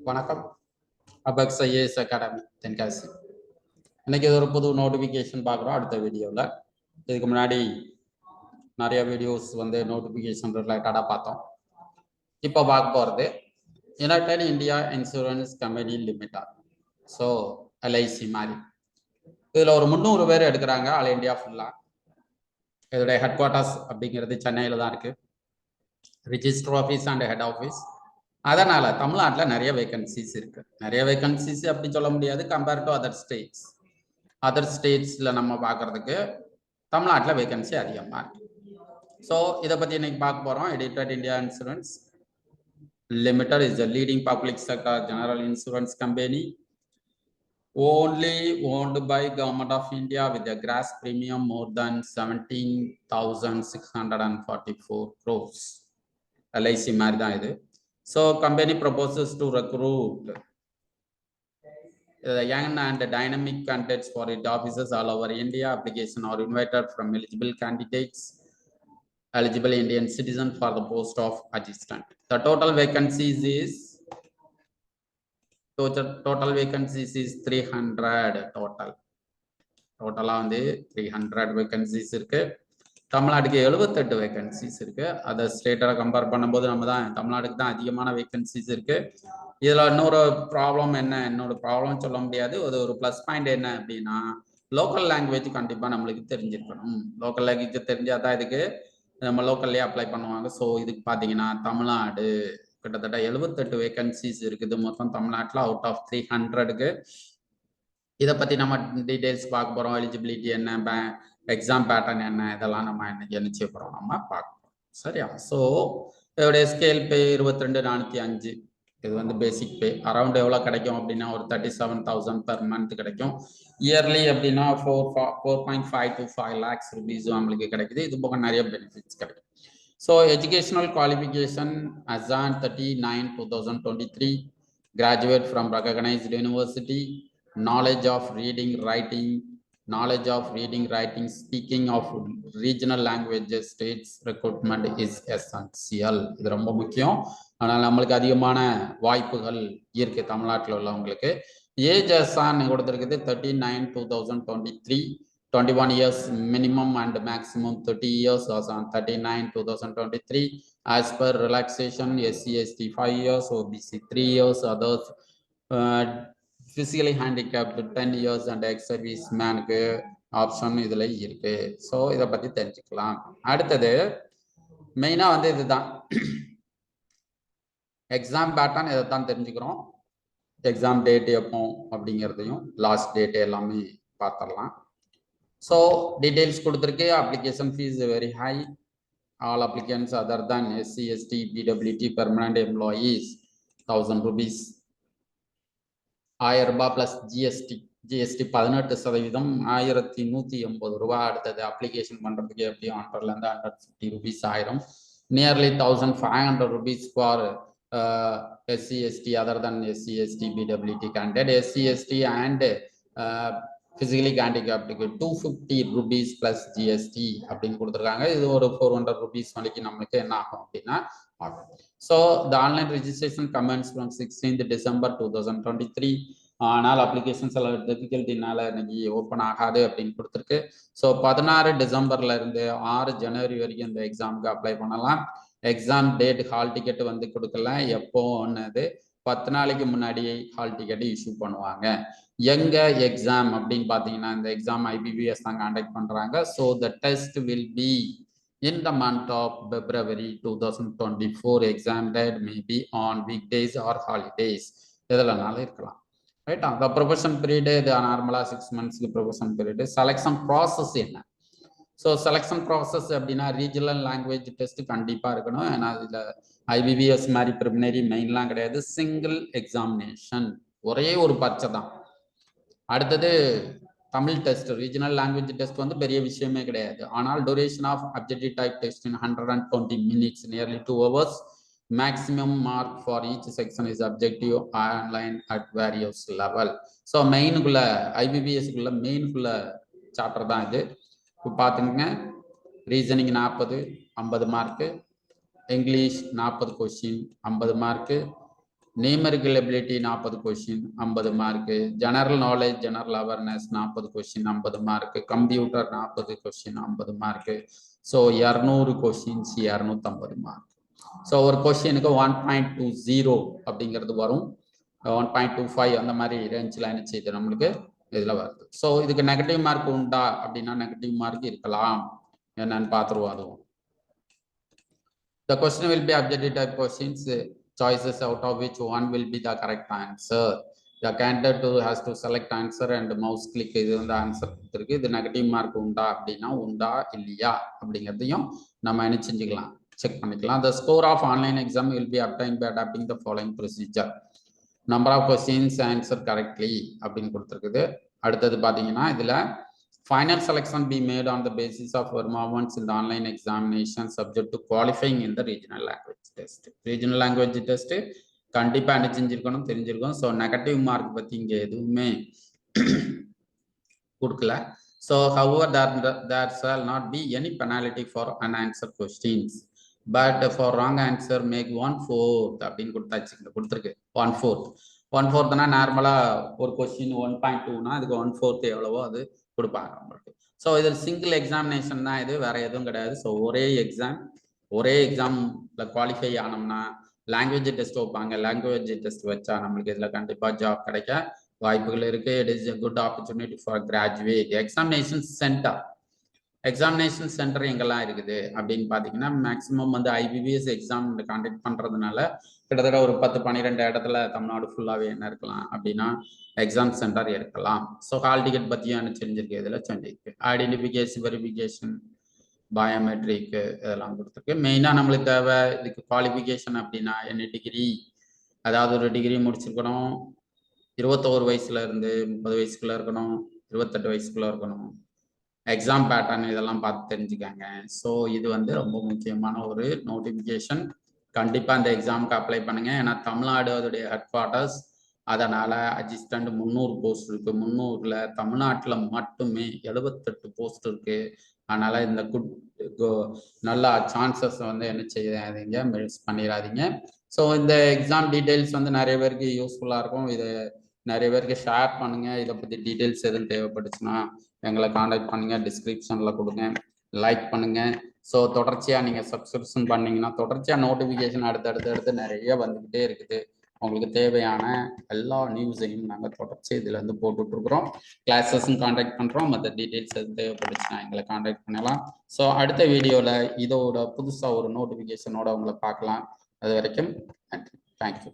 வணக்கம். Apex IAS academy Tenkasi. இன்னைக்கு இது ஒரு புது நோட்டிஃபிகேஷன் பார்க்குறோம் அடுத்த வீடியோவில். இதுக்கு முன்னாடி நிறைய வீடியோஸ் நோட்டிஃபிகேஷன் ரிலேட்டடாக பார்த்தோம். இப்போ பார்க்க போகிறது United India insurance company limited. So LIC மாதிரி இதில் ஒரு 300 பேர் எடுக்கிறாங்க ஆல் இந்தியா ஃபுல்லாக. இதோடைய ஹெட் குவார்ட்டர்ஸ் அப்படிங்கிறது சென்னையில் தான் இருக்குது. Register office and head office. அதனால தமிழ்நாட்டில் நிறைய வேகன்சிஸ் இருக்கு. நிறைய வேகன்சிஸ் அப்படி சொல்ல முடியாது compare to other states. Other ஸ்டேட்ஸ்ல நம்ம பார்க்கறதுக்கு தமிழ்நாட்டில் வேகன்சி அதிகமாக இருக்கு. ஸோ இதை பற்றி இன்னைக்கு பார்க்க போகிறோம். United India insurance limited is the leading public sector general insurance company only owned by Government of India with a gross premium more than 17,644 crores. LIC மாதிரி தான் இது. So company proposes to recruit young and dynamic candidates for its offices all over India. Application are invited from eligible candidates, eligible Indian citizen for the post of assistant. The total vacancies is 300 total. டோட்டலாக 300 vacancies இருக்கு. தமிழ்நாட்டுக்கு 78 vacancies இருக்கு. அதை ஸ்டேட்டரை compare பண்ணும்போது நம்ம தான் தமிழ்நாட்டுக்கு தான் அதிகமான வேகன்சிஸ் இருக்கு. இதுல இன்னொரு ப்ராப்ளம் என்ன, என்னோட ப்ராப்ளம் சொல்ல முடியாது. ஒரு ப்ளஸ் பாயிண்ட் என்ன அப்படின்னா லோக்கல் லாங்குவேஜ் கண்டிப்பா நம்மளுக்கு தெரிஞ்சிருக்கணும். லோக்கல் லாங்குவேஜ் தெரிஞ்சாதான் இதுக்கு நம்ம லோக்கல்லே அப்ளை பண்ணுவாங்க. ஸோ இதுக்கு பார்த்தீங்கன்னா தமிழ்நாடு கிட்டத்தட்ட 78 வேகன்சிஸ் இருக்குது மொத்தம் தமிழ்நாட்டில் அவுட் ஆஃப் 300க்கு. இதை பற்றி நம்ம டீட்டெயில்ஸ் பார்க்க போகிறோம். எலிஜிபிலிட்டி என்ன, எக்ஸாம் பேட்டர்ன் என்ன, இதெல்லாம் நம்ம இன்னைக்கு என்ன செய்ய போகிறோம், நம்ம பார்க்க போகிறோம். சரியா? ஸோ இதோடைய ஸ்கேல் பே 22,405. இது பேசிக் பே. அரௌண்ட் எவ்வளோ கிடைக்கும் அப்படின்னா ஒரு 37,000 பெர் மந்த் கிடைக்கும். இயர்லி அப்படின்னா 4.5 to 5 lakhs rupees நம்மளுக்கு கிடைக்குது. இது போக நிறைய பெனிஃபிட்ஸ் கிடைக்கும். So educational qualification as on 30/9/2023 graduate from recognized university. Knowledge of reading, writing, speaking of regional languages, states recruitment is essential. இது ரொம்ப முக்கியம். ஆனால் நம்மளுக்கு அதிகமான வாய்ப்புகள் இருக்கு தமிழ்நாட்டில் உள்ளவங்களுக்கு. ஏஜ் அசான் கொடுத்துருக்குது 39/2023, 21 years minimum and maximum 30 years as on 39/2023. As per relaxation, SC/ST 5 years, OBC 3 years, others physically handicapped 10 years and ex-service மேனுக்கு option இதுல இருக்கு. ஸோ இதை பத்தி தெரிஞ்சுக்கலாம். அடுத்தது மெயினா இதுதான் எக்ஸாம் பேட்டர்ன். இதை தான் தெரிஞ்சுக்கிறோம். எக்ஸாம் டேட் எப்போ அப்படிங்கிறதையும் லாஸ்ட் டேட் எல்லாமே பார்த்துடலாம். ஸோ டீட்டெயில்ஸ் கொடுத்துருக்கு. Application fees very high. All applicants other than SC/ST PWT permanent employees 1000 rupees. 1000 ரூபாய் பிளஸ் ஜிஎஸ்டி 18%, 1180 ரூபாய். அடுத்தது அப்ளிகேஷன் பண்றதுக்கு எப்படி 100 to 150 rupees ஆயிரும். Nearly 1500 rupees for SC/ST other than SC/ST PWT கேண்டிடேட். SC/ST அண்ட் பிசிக்கலி ஹேண்டிகேப்டுக்கு 250 rupees plus GST அப்படின்னு கொடுத்துருக்காங்க. இது ஒரு 400 rupees வரைக்கும் நம்மளுக்கு என்ன ஆகும் அப்படின்னா ஆகும். So the online registration comments from 16th December 2023. ஆனால் அப்ளிகேஷன்ஸ் எல்லாம் டிஃபிகல்ட்டினால இன்னைக்கு ஓப்பன் ஆகாது அப்படின்னு கொடுத்துருக்கு. ஸோ 16 டிசம்பர்ல இருந்து 6 ஜனவரி வரைக்கும் இந்த எக்ஸாமுக்கு அப்ளை பண்ணலாம். எக்ஸாம் டேட் ஹால் டிக்கெட் கொடுக்கல. எப்போ ஒன்றுது 10 நாளைக்கு முன்னாடி ஹால் டிக்கெட் இஷ்யூ பண்ணுவாங்க. எங்க எக்ஸாம் அப்படின்னு பார்த்தீங்கன்னா இந்த எக்ஸாம் IBBS தான் கான்டக்ட் பண்றாங்க. So the test will be in the month of February 2024. Exam date may be on weekdays or holidays. இதெல்லாம் இருக்கலாம். ரைட்? அந்த ப்ரொபஷன் பீரியட் இது நார்மலாக 6 monthsக்கு ப்ரொபஷன் பீரியட். செலெக்ஷன் ப்ராசஸ் என்ன? ஸோ செலெக்ஷன் ப்ராசஸ் அப்படின்னா regional language test கண்டிப்பாக இருக்கணும். ஏன்னா இதில் IBBS மாதிரி ப்ரிலிமினரி மெயின்லாம் கிடையாது. சிங்கிள் எக்ஸாமினேஷன், ஒரே ஒரு பரீட்சை தான். அடுத்தது Tamil test, regional language test பெரிய விஷயமே கிடையாது. ஆனால் duration of objective type test in 120 minutes, nearly 2 hours. Maximum mark for each section is objective online at various level. So மெயினுக்குள்ள IBBSக்குள்ள மெயினுக்குள்ள சாப்டர் தான் இது. இப்போ பார்த்துங்க, reasoning 40 50 mark, English 40 question 50 mark, numerical ability 40 question 50 mark, general knowledge general awareness 40 question 50 mark, computer 40 question 50 mark. So 200 questions 250 mark. So ஒரு கொஸ்டினுக்கு 1.20 அப்படிங்கிறது வரும். 1.25 அந்த மாதிரி ரேஞ்சில் என்ன செய்யுது நம்மளுக்கு இதில் வருது. ஸோ இதுக்கு நெகட்டிவ் மார்க் உண்டா அப்படின்னா நெகட்டிவ் மார்க் இருக்கலாம். என்னன்னு பார்த்துருவோம் அதுவும். The question will be objective type questions, choices out of which one will be the correct answer. The candidate has to select answer and mouse click இது வந்து answer கொடுத்துருக்கு. இது நெகட்டிவ் மார்க் உண்டா அப்படின்னா உண்டா இல்லையா அப்படிங்கிறதையும் நம்ம என்ன செஞ்சுக்கலாம், செக் பண்ணிக்கலாம். The score of online exam will be obtained by adapting the following procedure. Number of questions answer correctly அப்படின்னு கொடுத்துருக்குது. அடுத்தது பார்த்தீங்கன்னா இதில் final selection be made on the basis of performance in the online examination subject to qualifying in the regional language test. Regional language test கண்டிப்பா என்ன செஞ்சிருக்கணும் தெரிஞ்சிருக்கும். So negative mark பத்தி இங்க எதுவுமே கொடுக்கல. So however there shall not be any penalty for unanswered questions, but for wrong answer make 1/4 அப்படின்னு கொடுத்துருக்கு. 1/4 நார்மலா ஒரு கொஸ்டின் 1.2னா அதுக்கு 1/4 எவ்வளவோ அது கொடுப்பாங்க உங்களுக்கு. ஸோ இதில் சிங்கிள் எக்ஸாமினேஷன் தான் இது, வேற எதுவும் கிடையாது. ஸோ ஒரே எக்ஸாம்ல குவாலிஃபை ஆனோம்னா லாங்குவேஜ் டெஸ்ட் வைப்பாங்க. லாங்குவேஜ் டெஸ்ட் வச்சா நம்மளுக்கு இதில் கண்டிப்பாக ஜாப் கிடைக்க வாய்ப்புகள் இருக்கு. It is a good opportunity for graduate. Examination centre எங்கெல்லாம் இருக்குது அப்படின்னு பார்த்தீங்கன்னா மேக்ஸிமம் வந்து IBPS எக்ஸாம் கான்டெக்ட் பண்ணுறதுனால கிட்டத்தட்ட ஒரு 10-12 இடத்துல தமிழ்நாடு ஃபுல்லாகவே என்ன இருக்கலாம் அப்படின்னா எக்ஸாம் சென்டர் இருக்கலாம். ஸோ ஹால் டிக்கெட் பற்றியும் என்ன செஞ்சிருக்கு, இதில் செஞ்சிருக்கு. ஐடென்டிஃபிகேஷன் வெரிஃபிகேஷன் பயோமெட்ரிக்கு இதெல்லாம் கொடுத்துருக்கு. மெயினாக நம்மளுக்கு தேவை இதுக்கு குவாலிஃபிகேஷன் அப்படின்னா என்ன டிகிரி, அதாவது ஒரு டிகிரி முடிச்சிருக்கணும், 21 வயசுல இருந்து 30 வயசுக்குள்ள இருக்கணும், 28 வயசுக்குள்ள இருக்கணும். எக்ஸாம் பேட்டர்ன் இதெல்லாம் பார்த்து தெரிஞ்சுக்காங்க. ஸோ இது வந்து ரொம்ப முக்கியமான ஒரு நோட்டிஃபிகேஷன். கண்டிப்பாக இந்த எக்ஸாமுக்கு அப்ளை பண்ணுங்க. ஏன்னா தமிழ்நாடு அதோடைய ஹெட் குவார்ட்டர்ஸ், அதனால அசிஸ்டன்ட் 300 போஸ்ட் இருக்கு. 300ல் தமிழ்நாட்டில் மட்டுமே 78 போஸ்ட் இருக்கு. அதனால இந்த நல்ல சான்சஸ் வந்து என்ன செய்யாதீங்க, மிஸ் பண்ணிடாதீங்க. ஸோ இந்த எக்ஸாம் டீட்டெயில்ஸ் வந்து நிறைய பேருக்கு யூஸ்ஃபுல்லாக இருக்கும். இதை நிறைய பேருக்கு ஷேர் பண்ணுங்க. இதை பற்றி டீட்டெயில்ஸ் எதுவும் தேவைப்பட்டுச்சுன்னா எங்களை காண்டாக்ட் பண்ணுங்க, டிஸ்கிரிப்ஷனில் கொடுங்க, லைக் பண்ணுங்க. ஸோ தொடர்ச்சியாக நீங்கள் சப்ஸ்கிரிப்ஷன் பண்ணீங்கன்னா தொடர்ச்சியாக நோட்டிஃபிகேஷன் அடுத்து நிறைய வந்துக்கிட்டே இருக்குது. உங்களுக்கு தேவையான எல்லா நியூஸையும் நாங்கள் தொடர்ச்சி இதில் வந்து போட்டுட்ருக்குறோம். கிளாஸஸும் காண்டாக்ட் பண்ணுறோம். மற்ற டீட்டெயில்ஸ் எதுவும் தேவைப்பட்டுச்சுன்னா எங்களை காண்டாக்ட் பண்ணலாம். ஸோ அடுத்த வீடியோவில் இதோட புதுசாக ஒரு நோட்டிஃபிகேஷனோட உங்களை பார்க்கலாம். அது வரைக்கும் நன்றி. தேங்க்யூ.